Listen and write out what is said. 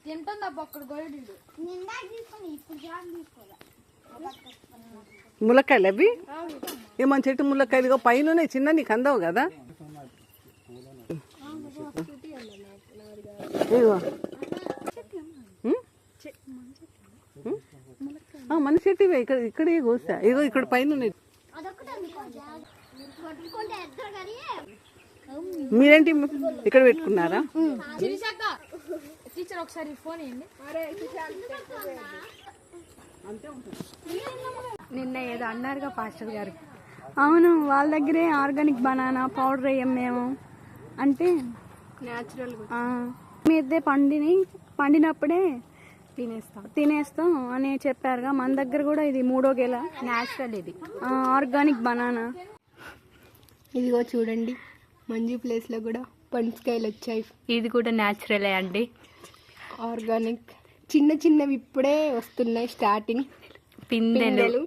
తింటుందా ఒక్కడ గోడు ములక్కాయలు అవి ఏమని చెట్టు ములక్కాయలు పైన చిన్న నీకు అందవు కదా. మన చెట్టు ఇక్కడ కోస్తా ఇగో ఇక్కడ పైన ఉన్నాయి. మీరేంటి ఇక్కడ పెట్టుకున్నారా? టీచర్ ఒకసారి ఫోన్ ఇవ్వండి. నిన్న ఏదో అన్నారుగా పాస్టర్ గారు. అవును, వాళ్ళ దగ్గరే ఆర్గానిక్ బనానా పౌడర్ వేయం మేము, అంటే న్యాచురల్ మీదే పండినప్పుడే తినేస్తాం అని చెప్పారుగా. మన దగ్గర కూడా ఇది 3వ గెల న్యాచురల్, ఇది ఆర్గానిక్ బనానా. ఇదిగో చూడండి, మంజు ప్లేస్ లో కూడా పనసకాయలు వచ్చాయి. ఇది కూడా న్యాచురలే అండి, ఆర్గానిక్. చిన్న చిన్నవి ఇప్పుడే వస్తున్నాయి, స్టార్టింగ్ పిందెలు.